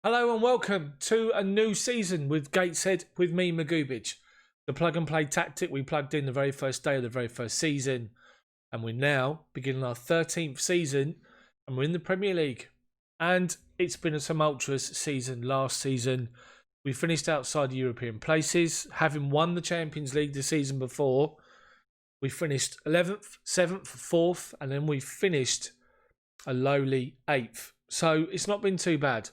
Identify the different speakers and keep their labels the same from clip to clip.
Speaker 1: Hello and welcome to a new season with GATESHEAD with me, Magubich. The plug and play tactic we plugged in the very first day of the very first season, and we're now beginning our 13th season and we're in the Premier League. And it's been a tumultuous season last season. We finished outside the European places, having won the Champions League the season before. We finished 11th, 7th, 4th, and then we finished a lowly 8th. So it's not been too bad.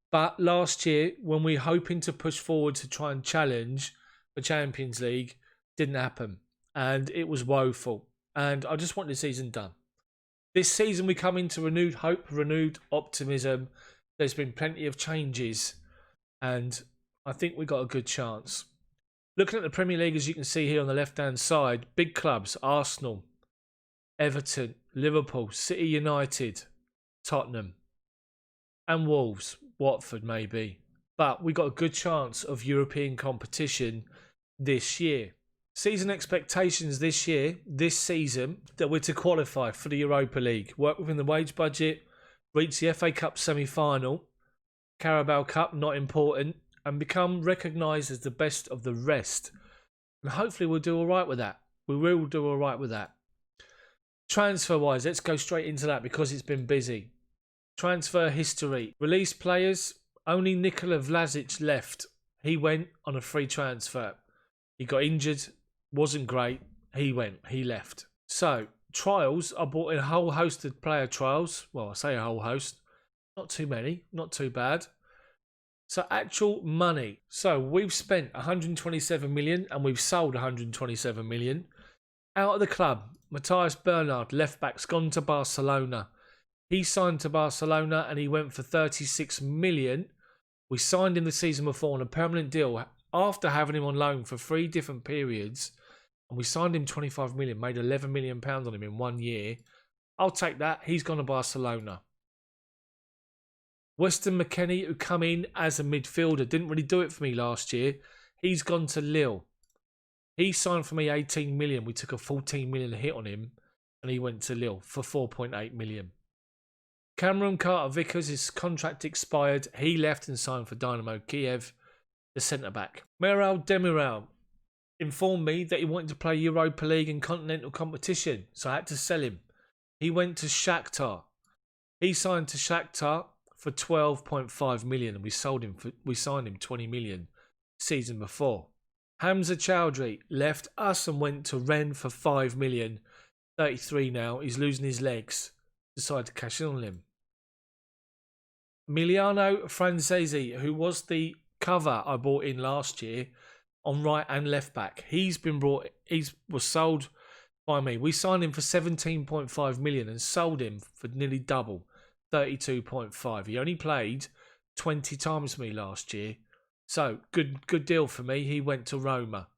Speaker 1: But last year, when we were hoping to push forward to try and challenge the Champions League, didn't happen. And it was woeful. And I just want the season done. This season, we come into renewed hope, renewed optimism. There's been plenty of changes. And I think we got a good chance. Looking at the Premier League, as you can see here on the left-hand side, big clubs, Arsenal, Everton, Liverpool, City United, Tottenham, and Wolves. Watford maybe, but we got a good chance of European competition this year. Season expectations this year, this season, that we're to qualify for the Europa League, work within the wage budget, reach the FA Cup semi-final, Carabao Cup not important, and become recognised as the best of the rest. And hopefully we'll do all right with that. We will do all right with that. Transfer-wise, let's go straight into that because it's been busy. Transfer history. Released players, only Nikola Vlasic left. He went on a free transfer. He got injured, wasn't great. He left. So, trials, I bought in a whole host of player trials. Well, I say a whole host. Not too many, not too bad. So, actual money. So, we've spent 127 million and we've sold 127 million. Out of the club, Matthias Bernard, left back's gone to Barcelona. He signed to Barcelona and he went for 36 million. We signed him the season before on a permanent deal after having him on loan for 3 different periods. And we signed him 25 million, made 11 million pounds on him in 1 year. I'll take that. He's gone to Barcelona. Weston McKennie, who come in as a midfielder, didn't really do it for me last year. He's gone to Lille. He signed for me 18 million. We took a 14 million hit on him and he went to Lille for 4.8 million. Cameron Carter-Vickers, his contract expired. He left and signed for Dynamo Kiev, the centre-back. Meral Demiral informed me that he wanted to play Europa League and continental competition, so I had to sell him. He went to Shakhtar. He signed to Shakhtar for 12.5 million and we signed him 20 million season before. Hamza Chowdhury left us and went to Rennes for 5 million. 33 now. He's losing his legs. Decided to cash in on him. Emiliano Francesi, who was the cover I bought in last year on right and left back. He was sold by me. We signed him for 17.5 million and sold him for nearly double, 32.5. He only played 20 times for me last year. So good deal for me. He went to Roma.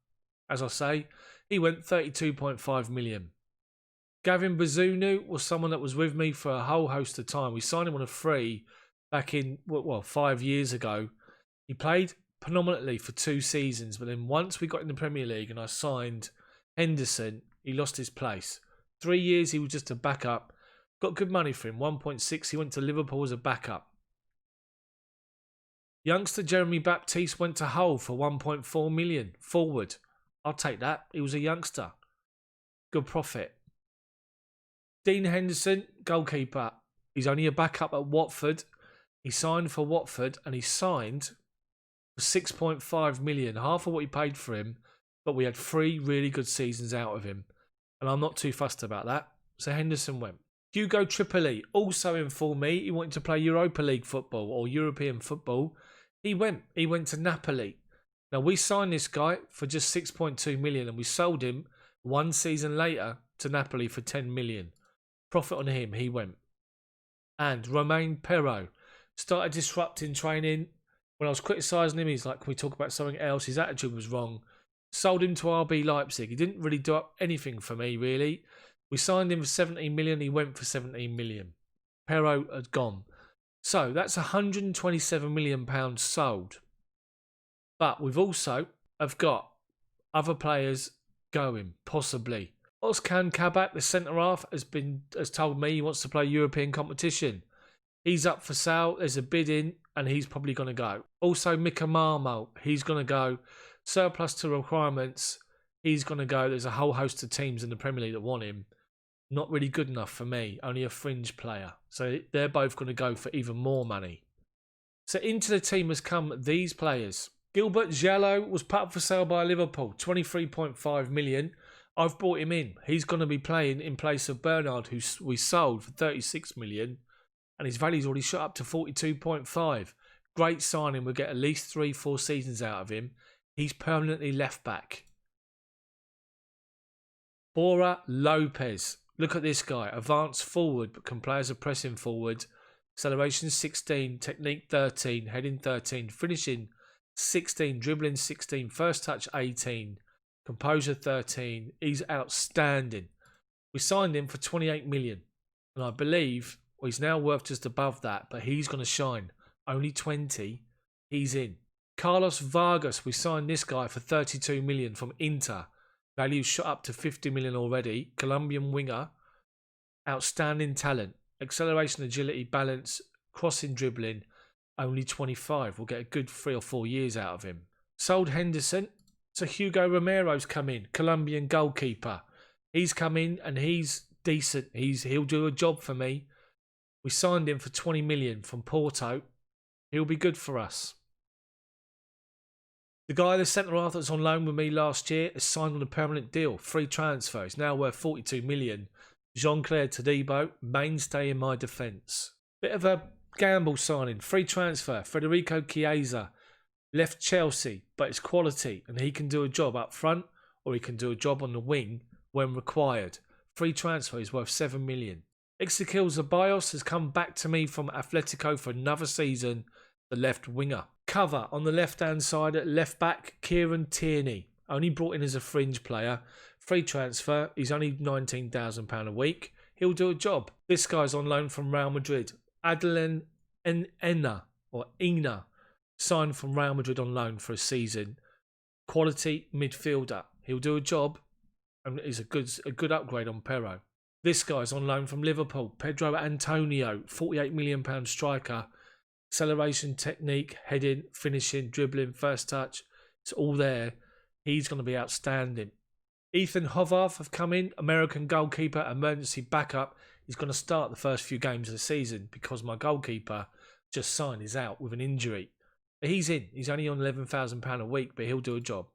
Speaker 1: As I say, he went 32.5 million. Gavin Bazunu was someone that was with me for a whole host of time. We signed him on a free back in, 5 years ago. He played predominantly for 2 seasons, but then once we got in the Premier League and I signed Henderson, he lost his place. 3 years he was just a backup. Got good money for him, 1.6. He went to Liverpool as a backup. Youngster Jeremy Baptiste went to Hull for 1.4 million. Forward. I'll take that. He was a youngster. Good profit. Dean Henderson, goalkeeper. He's only a backup at Watford. He signed for Watford and he signed for 6.5 million, half of what he paid for him, but we had 3 really good seasons out of him. And I'm not too fussed about that. So Henderson went. Hugo Tripoli also informed me he wanted to play Europa League football or European football. He went to Napoli. Now we signed this guy for just 6.2 million and we sold him 1 season later to Napoli for 10 million. Profit on him, he went. And Romain Perrault started disrupting training. When I was criticising him, he's like, can we talk about something else? His attitude was wrong. Sold him to RB Leipzig. He didn't really do anything for me, really. We signed him for 17 million. He went for 17 million. Perrault had gone. So that's 127 million pounds sold. But we've also got other players going, possibly. Ozcan Kabak, the centre-half, has told me he wants to play European competition. He's up for sale. There's a bid in. and he's probably going to go. Also, Mika Marmo, he's going to go. Surplus to requirements, he's going to go. There's a whole host of teams in the Premier League that want him. Not really good enough for me, only a fringe player. So they're both going to go for even more money. So into the team has come these players. Gilbert Jallo was put up for sale by Liverpool, 23.5 million. I've brought him in. He's going to be playing in place of Bernard, who we sold for 36 million. And his value's already shot up to 42.5. Great signing. We'll get at least 3-4 seasons out of him. He's permanently left back. Bora Lopez. Look at this guy. Advanced forward, but can play as a pressing forward. Acceleration 16, technique 13, heading 13, finishing 16, dribbling 16, first touch 18, composure 13. He's outstanding. We signed him for 28 million. And I believe he's now worth just above that, but he's going to shine. Only 20. He's in. Carlos Vargas. We signed this guy for 32 million from Inter. Value shot up to 50 million already. Colombian winger. Outstanding talent. Acceleration, agility, balance, crossing, dribbling. Only 25. We'll get a good 3 or 4 years out of him. Sold Henderson. So Hugo Romero's come in. Colombian goalkeeper. He's come in and he's decent. He'll do a job for me. We signed him for 20 million from Porto. He'll be good for us. The guy, the centre-half that was on loan with me last year, is signed on a permanent deal. Free transfer. He's now worth 42 million. Jean-Claire Todibo, mainstay in my defence. Bit of a gamble signing. Free transfer. Federico Chiesa. Left Chelsea, but it's quality. And he can do a job up front or he can do a job on the wing when required. Free transfer is worth 7 million. Ezequiel Zeballos has come back to me from Atletico for another season. The left winger. Cover on the left-hand side at left back, Kieran Tierney. Only brought in as a fringe player. Free transfer. He's only £19,000 a week. He'll do a job. This guy's on loan from Real Madrid. Adelan Ena, signed from Real Madrid on loan for a season. Quality midfielder. He'll do a job and is a good upgrade on Perro. This guy's on loan from Liverpool. Pedro Antonio, £48 million striker. Acceleration, technique, heading, finishing, dribbling, first touch. It's all there. He's going to be outstanding. Ethan Hovarth have come in. American goalkeeper, emergency backup. He's going to start the first few games of the season because my goalkeeper just signed is out with an injury. But he's in. He's only on £11,000 a week, but he'll do a job.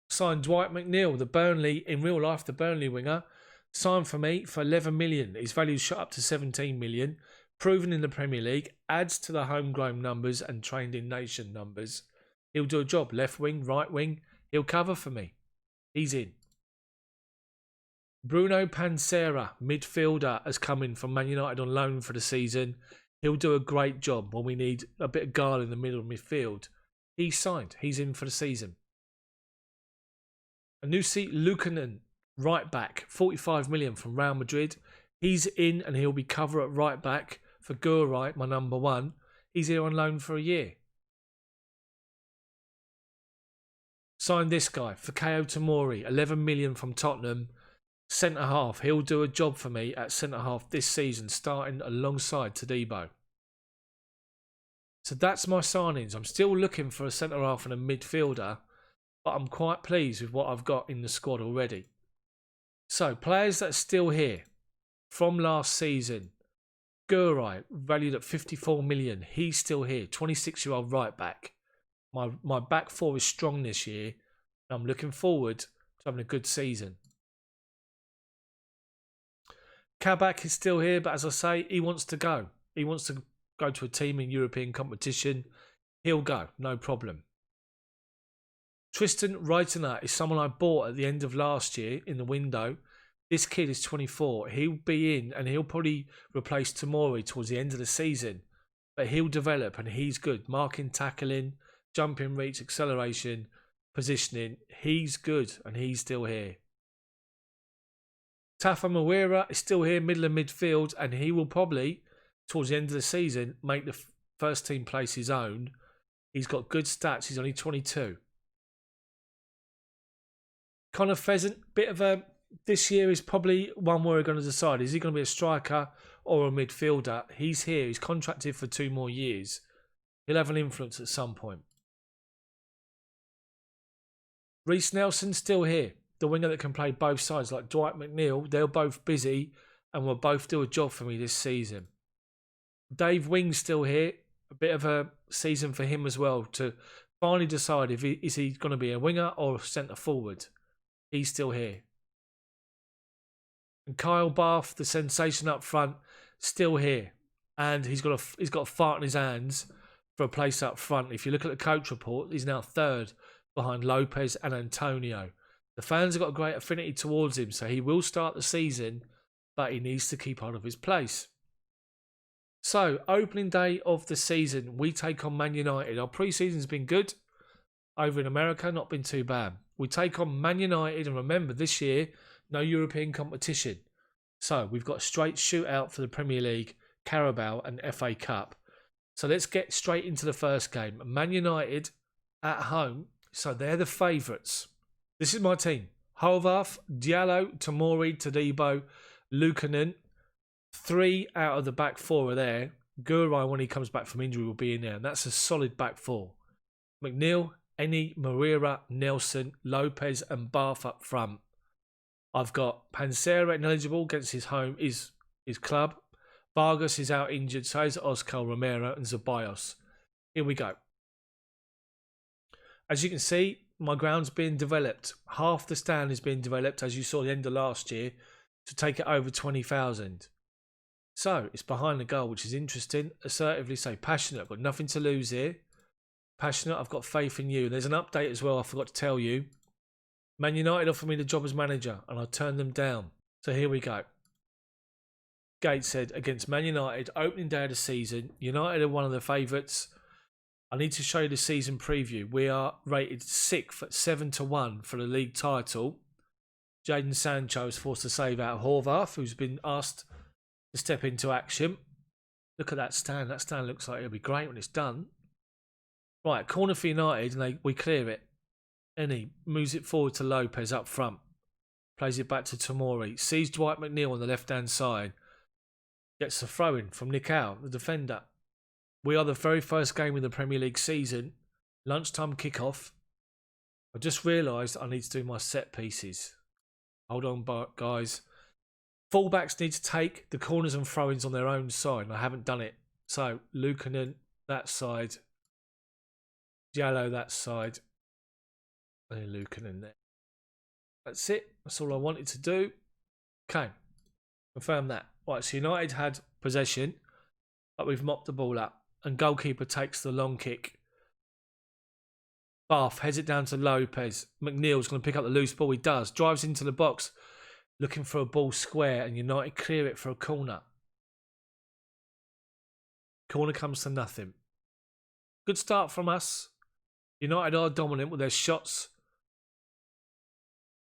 Speaker 1: Signed Dwight McNeil, in real life, the Burnley winger. Signed for me for 11 million. His value shot up to 17 million. Proven in the Premier League. Adds to the homegrown numbers and trained in nation numbers. He'll do a job. Left wing, right wing. He'll cover for me. He's in. Bruno Pansera, midfielder, has come in from Man United on loan for the season. He'll do a great job when we need a bit of guile in the middle of midfield. He's signed. He's in for the season. Anusi Lukanen, right back, 45 million from Real Madrid. He's in and he'll be cover at right back for Gurai, my number one. He's here on loan for a year. Signed this guy, Fikayo Tomori, 11 million from Tottenham. Centre half, he'll do a job for me at centre half this season, starting alongside Todibo. So that's my signings. I'm still looking for a centre half and a midfielder, but I'm quite pleased with what I've got in the squad already. So, players that are still here from last season. Gurai, valued at 54 million. He's still here. 26-year-old right back. My back four is strong this year. And I'm looking forward to having a good season. Kabak is still here, but as I say, he wants to go. He wants to go to a team in European competition. He'll go, no problem. Tristan Reitner is someone I bought at the end of last year in the window. This kid is 24. He'll be in and he'll probably replace Tomori towards the end of the season. But he'll develop and he's good. Marking, tackling, jumping, reach, acceleration, positioning. He's good and he's still here. Tafa Mawira is still here, middle of midfield, and he will probably, towards the end of the season, make the first team place his own. He's got good stats. He's only 22. Connor Pheasant, bit of a this year is probably one where we're going to decide, is he going to be a striker or a midfielder? He's here. He's contracted for 2 more years. He'll have an influence at some point. Reece Nelson's still here. The winger that can play both sides, like Dwight McNeil. They're both busy and will both do a job for me this season. Dave Wing's still here. A bit of a season for him as well to finally decide if is he going to be a winger or a centre forward. He's still here. And Kyle Bath, the sensation up front, still here. And he's got a fart in his hands for a place up front. If you look at the coach report, he's now 3rd behind Lopez and Antonio. The fans have got a great affinity towards him, so he will start the season, but he needs to keep hold of his place. So, opening day of the season, we take on Man United. Our pre-season's been good. Over in America, not been too bad. We take on Man United, and remember, this year, no European competition. So, we've got a straight shootout for the Premier League, Carabao and FA Cup. So, let's get straight into the first game. Man United at home, so they're the favourites. This is my team. Horvath, Diallo, Tomori, Todibo, Lukanen. 3 out of the back 4 are there. Gurai, when he comes back from injury, will be in there. And that's a solid back 4. McNeil, Eni, Moreira, Nelson, Lopez and Bath up front. I've got Pansera ineligible against his club. Vargas is out injured. So is Oscar Romero and Zeballos. Here we go. As you can see, my ground's being developed. Half the stand is being developed, as you saw at the end of last year, to take it over 20,000. So, it's behind the goal, which is interesting. Assertively say, passionate. I've got nothing to lose here. Passionate, I've got faith in you. There's an update as well, I forgot to tell you. Man United offered me the job as manager, and I turned them down. So, here we go. Gateshead against Man United, opening day of the season. United are one of the favourites. I need to show you the season preview. We are rated 6th at 7-1 for the league title. Jadon Sancho is forced to save out of Horvath, who's been asked to step into action. Look at that stand. That stand looks like it'll be great when it's done. Right, corner for United, and we clear it. Eni moves it forward to Lopez up front. Plays it back to Tomori. Sees Dwight McNeil on the left-hand side. Gets the throw-in from Nikau, the defender. We are the very first game of the Premier League season. Lunchtime kickoff. I just realised I need to do my set pieces. Hold on, guys. Fullbacks need to take the corners and throw-ins on their own side, and I haven't done it. So, Lukanen, that side. Diallo, that side. And Lukanen there. That's it. That's all I wanted to do. Okay. Confirm that. Right, so United had possession, but we've mopped the ball up. And goalkeeper takes the long kick. Bath heads it down to Lopez. McNeil's going to pick up the loose ball. He does. Drives into the box. Looking for a ball square. And United clear it for a corner. Corner comes to nothing. Good start from us. United are dominant with their shots.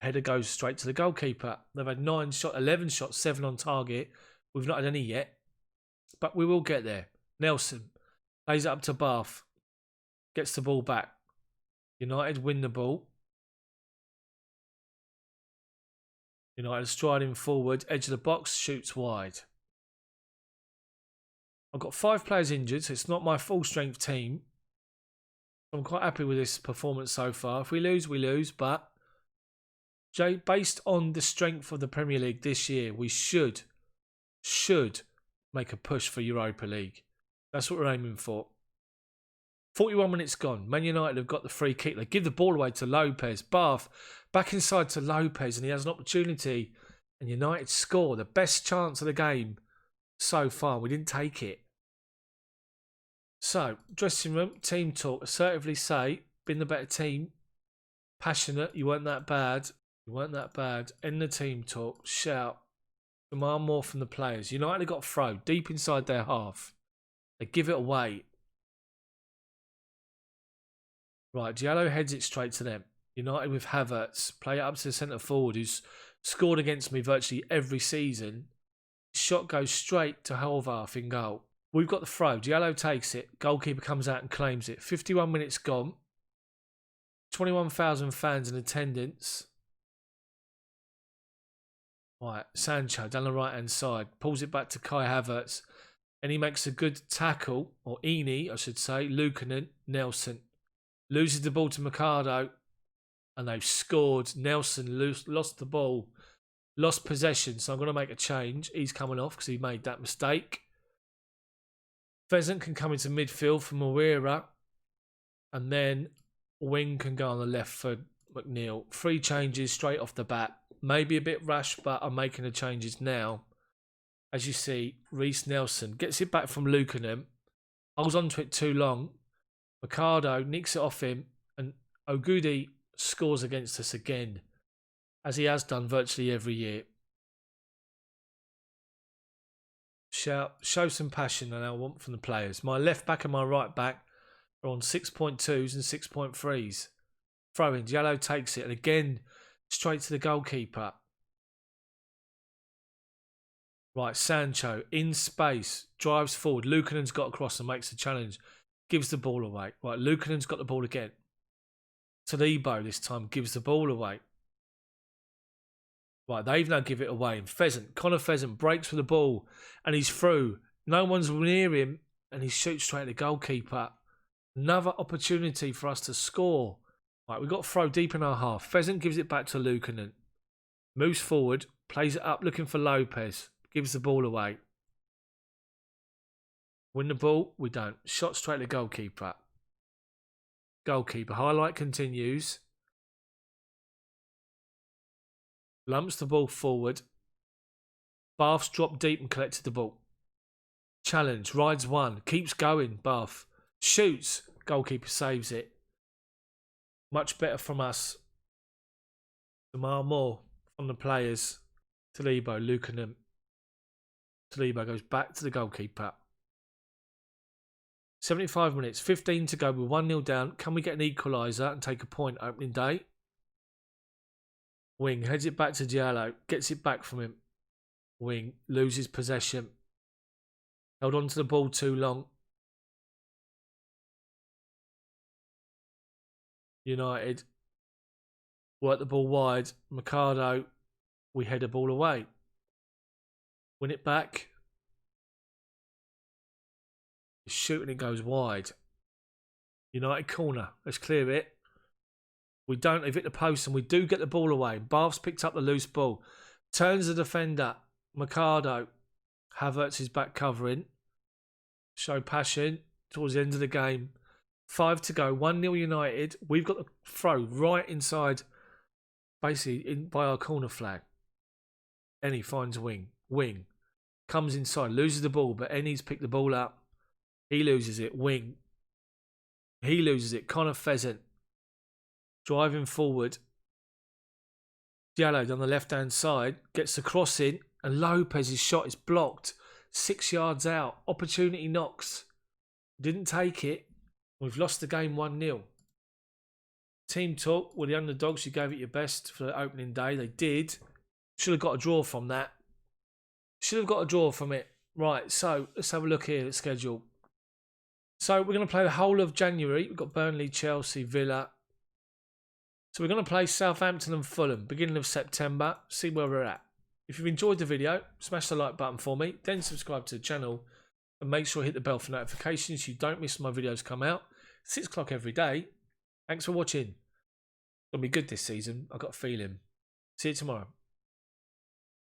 Speaker 1: Header goes straight to the goalkeeper. They've had 11 shots, 7 on target. We've not had any yet. But we will get there. Nelson plays it up to Bath. Gets the ball back. United win the ball. United striding forward. Edge of the box. Shoots wide. I've got 5 players injured, so it's not my full strength team. I'm quite happy with this performance so far. If we lose, we lose. But based on the strength of the Premier League this year, we should make a push for Europa League. That's what we're aiming for. 41 minutes gone. Man United have got the free kick. They give the ball away to Lopez. Bath back inside to Lopez, and he has an opportunity. And United score. The best chance of the game so far. We didn't take it. So, dressing room, team talk. Assertively say, been the better team. Passionate, you weren't that bad. You weren't that bad. End the team talk. Shout. Demand more from the players. United got thrown deep inside their half. They give it away. Right, Diallo heads it straight to them. United with Havertz. Play it up to the centre forward who's scored against me virtually every season. Shot goes straight to Horvath in goal. We've got the throw. Diallo takes it. Goalkeeper comes out and claims it. 51 minutes gone. 21,000 fans in attendance. Right, Sancho down the right-hand side. Pulls it back to Kai Havertz. And he makes a good tackle, or Eni, I should say. Lukanen, Nelson. Loses the ball to Mercado. And they've scored. Nelson lost the ball. Lost possession. So I'm going to make a change. He's coming off because he made that mistake. Pheasant can come into midfield for Moreira. And then Wing can go on the left for McNeil. 3 changes straight off the bat. Maybe a bit rash, but I'm making the changes now. As you see, Reece Nelson gets it back from Lukanen. Holds on to it too long. Mercado nicks it off him. And Ogudi scores against us again. As he has done virtually every year. Show some passion and I want from the players. My left back and my right back are on 6.2s and 6.3s. Throw-in. Diallo takes it. And again, straight to the goalkeeper. Right, Sancho in space. Drives forward. Lukanen's got across and makes the challenge. Gives the ball away. Right, Lukanen's got the ball again. Todibo this time gives the ball away. Right, they've now give it away. And Connor Pheasant breaks for the ball. And he's through. No one's near him. And he shoots straight at the goalkeeper. Another opportunity for us to score. Right, we've got to throw deep in our half. Pheasant gives it back to Lukanen. Moves forward. Plays it up looking for Lopez. Gives the ball away. Win the ball? We don't. Shot straight at the goalkeeper. Goalkeeper. Highlight continues. Lumps the ball forward. Bath's dropped deep and collected the ball. Challenge. Rides one. Keeps going. Bath. Shoots. Goalkeeper saves it. Much better from us. Tomorrow more from the players. Todibo, Lukanen. Todibo goes back to the goalkeeper. 75 minutes. 15 to go. We're 1-0 down. Can we get an equaliser and take a point opening day? Wing heads it back to Diallo. Gets it back from him. Wing loses possession. Held on to the ball too long. United work the ball wide. Mercado, we head the ball away. Win it back. Shooting it goes wide. United corner. Let's clear it. We don't. They've hit the post and we do get the ball away. Bath's picked up the loose ball. Turns the defender. Mercado. Havertz is back covering. Show passion towards the end of the game. 5 to go. 1-0 United. We've got the throw right inside, basically by our corner flag. Ennie finds Wing. Wing comes inside, loses the ball, but Ennie's picked the ball up. He loses it. Wing. He loses it. Connor Pheasant driving forward. Diallo on the left-hand side gets the cross in, and Lopez's shot is blocked. 6 yards out. Opportunity knocks. Didn't take it. We've lost the game 1-0. Team talk. Well, the underdogs, you gave it your best for the opening day. They did. Should have got a draw from that. Should have got a draw from it. Right, so let's have a look here at the schedule. So we're going to play the whole of January. We've got Burnley, Chelsea, Villa. So we're going to play Southampton and Fulham, beginning of September. See where we're at. If you've enjoyed the video, smash the like button for me. Then subscribe to the channel. And make sure you hit the bell for notifications so you don't miss my videos come out. 6 o'clock every day. Thanks for watching. It's going to be good this season. I've got a feeling. See you tomorrow.